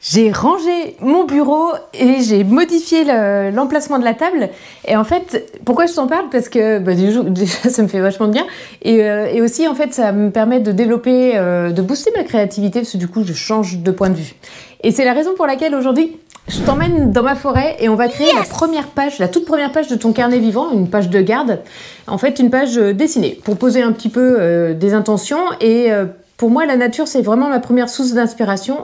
J'ai rangé mon bureau et j'ai modifié l'emplacement de la table. Et en fait, pourquoi je t'en parle? Parce que déjà, ça me fait vachement de bien. Et aussi, en fait, ça me permet de développer, de booster ma créativité, parce que du coup, je change de point de vue. Et c'est la raison pour laquelle aujourd'hui, je t'emmène dans ma forêt et on va créer la première page, la toute première page de ton carnet vivant, une page de garde. En fait, une page dessinée pour poser un petit peu des intentions. Et pour moi, la nature, c'est vraiment ma première source d'inspiration.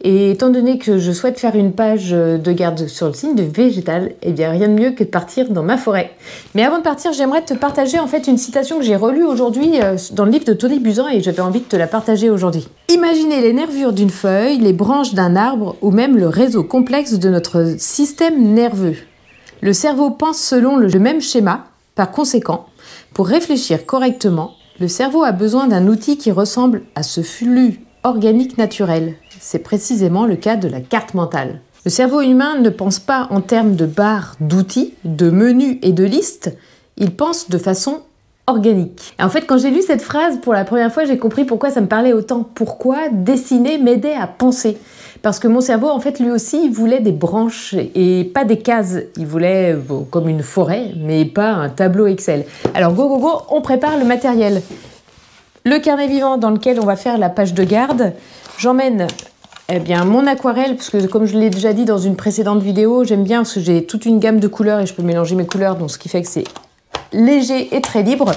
Et étant donné que je souhaite faire une page de garde sur le signe de végétal, eh bien rien de mieux que de partir dans ma forêt. Mais avant de partir, j'aimerais te partager en fait une citation que j'ai relue aujourd'hui dans le livre de Tony Buzan et j'avais envie de te la partager aujourd'hui. Imaginez les nervures d'une feuille, les branches d'un arbre ou même le réseau complexe de notre système nerveux. Le cerveau pense selon le même schéma. Par conséquent, pour réfléchir correctement, le cerveau a besoin d'un outil qui ressemble à ce flux organique naturel. C'est précisément le cas de la carte mentale. Le cerveau humain ne pense pas en termes de barres, d'outils, de menus et de listes, il pense de façon organique. Et en fait, quand j'ai lu cette phrase pour la première fois, j'ai compris pourquoi ça me parlait autant. Pourquoi dessiner m'aidait à penser. Parce que mon cerveau, en fait, lui aussi, il voulait des branches et pas des cases. Il voulait comme une forêt, mais pas un tableau Excel. Alors go, on prépare le matériel. Le carnet vivant dans lequel on va faire la page de garde. J'emmène mon aquarelle, parce que comme je l'ai déjà dit dans une précédente vidéo, j'aime bien parce que j'ai toute une gamme de couleurs et je peux mélanger mes couleurs, donc ce qui fait que c'est léger et très libre.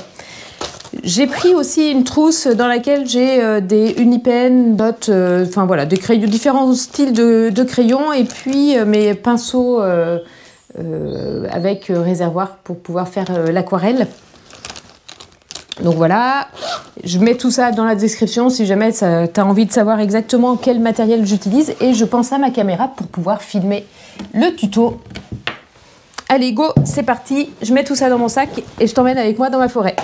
J'ai pris aussi une trousse dans laquelle j'ai des Unipen, dots, enfin voilà, des crayons, différents styles de crayons et puis mes pinceaux avec réservoir pour pouvoir faire l'aquarelle. Donc voilà, je mets tout ça dans la description si jamais tu as envie de savoir exactement quel matériel j'utilise. Et je pense à ma caméra pour pouvoir filmer le tuto. Allez, go, c'est parti. Je mets tout ça dans mon sac et je t'emmène avec moi dans ma forêt.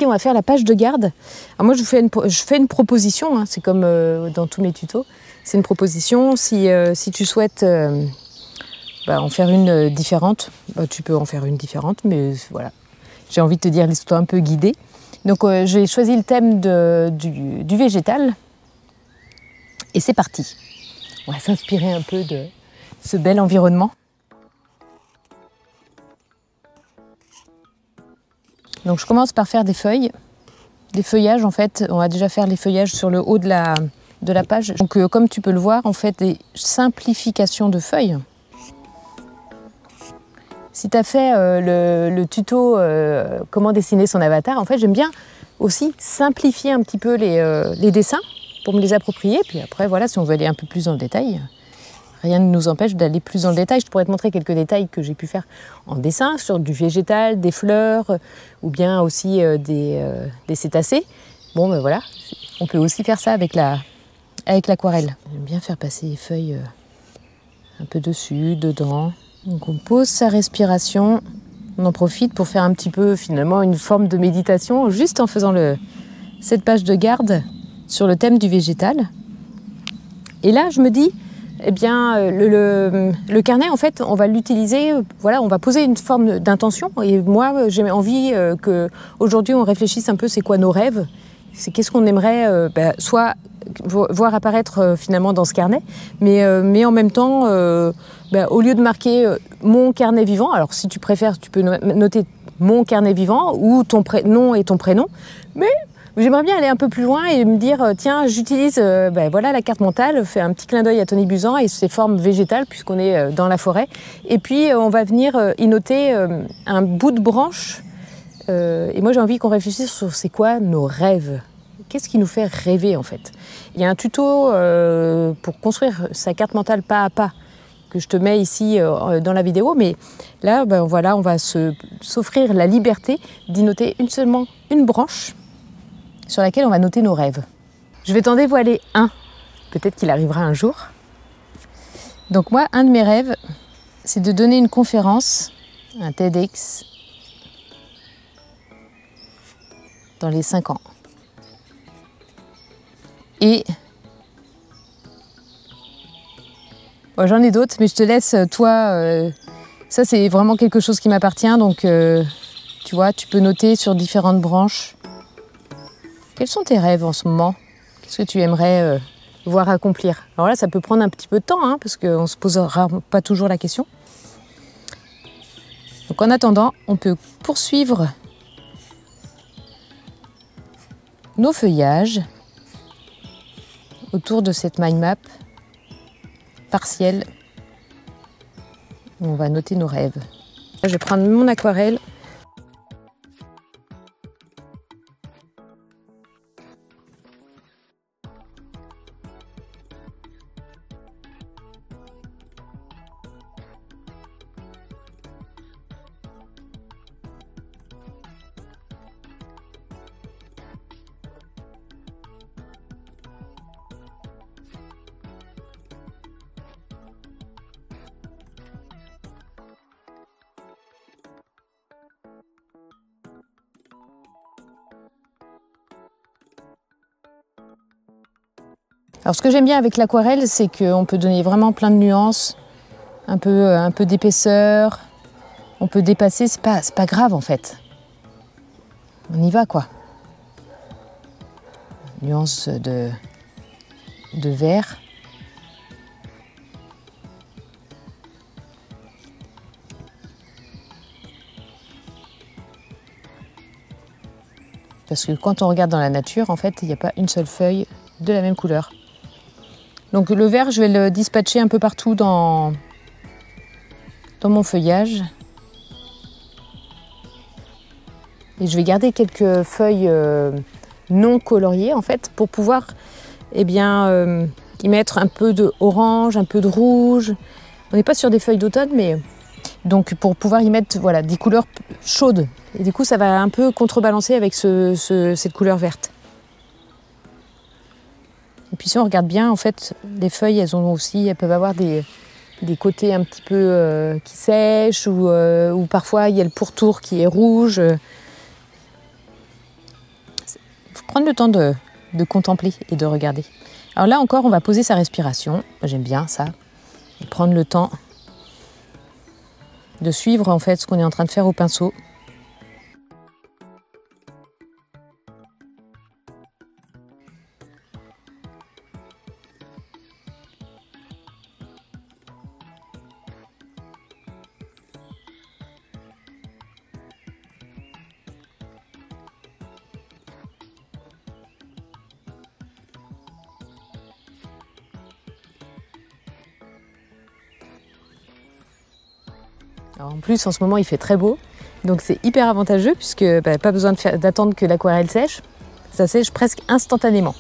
On va faire la page de garde. Alors moi, je fais une proposition, hein, c'est comme dans tous mes tutos. C'est une proposition. Si tu souhaites en faire une différente, tu peux en faire une différente, mais voilà. J'ai envie de te dire l'histoire un peu guidée. Donc, j'ai choisi le thème du végétal. Et c'est parti. On va s'inspirer un peu de ce bel environnement. Donc je commence par faire des feuilles, des feuillages en fait. On va déjà faire les feuillages sur le haut de la page. Donc comme tu peux le voir, on fait des simplifications de feuilles. Si tu as fait le tuto comment dessiner son avatar, en fait j'aime bien aussi simplifier un petit peu les dessins pour me les approprier. Puis après voilà, si on veut aller un peu plus dans le détail, rien ne nous empêche d'aller plus dans le détail. Je pourrais te montrer quelques détails que j'ai pu faire en dessin sur du végétal, des fleurs ou bien aussi des cétacés. Bon ben voilà, on peut aussi faire ça avec l'aquarelle. J'aime bien faire passer les feuilles un peu dessus, dedans. Donc on pose sa respiration, on en profite pour faire un petit peu finalement une forme de méditation juste en faisant cette page de garde sur le thème du végétal. Et là je me dis, eh bien, le carnet, en fait, on va l'utiliser, voilà, on va poser une forme d'intention. Et moi, j'ai envie qu'aujourd'hui, on réfléchisse un peu, c'est quoi nos rêves, c'est qu'est-ce qu'on aimerait soit voir apparaître finalement dans ce carnet, mais en même temps, au lieu de marquer mon carnet vivant, alors si tu préfères, tu peux noter mon carnet vivant ou ton nom et ton prénom, mais j'aimerais bien aller un peu plus loin et me dire, tiens, j'utilise voilà, la carte mentale, fais un petit clin d'œil à Tony Buzan et ses formes végétales puisqu'on est dans la forêt. Et puis, on va venir y noter un bout de branche. Et moi, j'ai envie qu'on réfléchisse sur c'est quoi nos rêves. Qu'est-ce qui nous fait rêver, en fait? Il y a un tuto pour construire sa carte mentale pas à pas que je te mets ici dans la vidéo. Mais là, voilà, on va s'offrir la liberté d'y noter seulement une branche sur laquelle on va noter nos rêves. Je vais t'en dévoiler un, peut-être qu'il arrivera un jour. Donc moi, un de mes rêves, c'est de donner une conférence, un TEDx, dans les 5 ans. Et Bon, j'en ai d'autres, mais je te laisse, toi, ça c'est vraiment quelque chose qui m'appartient, donc tu vois, tu peux noter sur différentes branches. Quels sont tes rêves en ce moment? Qu'est-ce que tu aimerais voir accomplir? Alors là, ça peut prendre un petit peu de temps, hein, parce qu'on ne se posera pas toujours la question. Donc en attendant, on peut poursuivre nos feuillages autour de cette mind map partielle. On va noter nos rêves. Là, je vais prendre mon aquarelle. Alors ce que j'aime bien avec l'aquarelle, c'est qu'on peut donner vraiment plein de nuances, un peu d'épaisseur, on peut dépasser, c'est pas grave en fait. On y va quoi. Nuance de vert. Parce que quand on regarde dans la nature, en fait, il n'y a pas une seule feuille de la même couleur. Donc le vert, je vais le dispatcher un peu partout dans mon feuillage. Et je vais garder quelques feuilles non coloriées, en fait, pour pouvoir y mettre un peu de orange, un peu de rouge. On n'est pas sur des feuilles d'automne, mais donc pour pouvoir y mettre voilà, des couleurs chaudes. Et du coup, ça va un peu contrebalancer avec cette couleur verte. Et puis si on regarde bien, en fait, les feuilles, elles peuvent avoir des côtés un petit peu qui sèchent ou parfois il y a le pourtour qui est rouge. Il faut prendre le temps de contempler et de regarder. Alors là encore, on va poser sa respiration. J'aime bien ça. Et prendre le temps de suivre en fait ce qu'on est en train de faire au pinceau. Alors en plus, en ce moment, il fait très beau, donc c'est hyper avantageux puisque pas besoin d'attendre que l'aquarelle sèche. Ça sèche presque instantanément.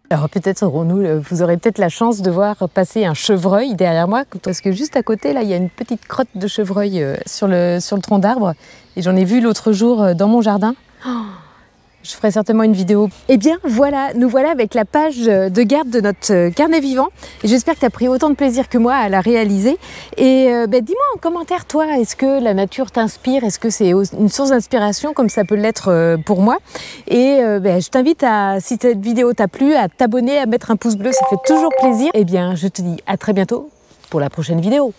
Alors peut-être vous aurez peut-être la chance de voir passer un chevreuil derrière moi, parce que juste à côté, là, il y a une petite crotte de chevreuil sur le tronc d'arbre. Et j'en ai vu l'autre jour dans mon jardin. Oh, je ferai certainement une vidéo. Eh bien voilà, nous voilà avec la page de garde de notre carnet vivant. Et j'espère que tu as pris autant de plaisir que moi à la réaliser. Et dis-moi en commentaire, toi, est-ce que la nature t'inspire? Est-ce que c'est une source d'inspiration comme ça peut l'être pour moi? Et je t'invite, si cette vidéo t'a plu, à t'abonner, à mettre un pouce bleu, ça fait toujours plaisir. Eh bien, je te dis à très bientôt pour la prochaine vidéo.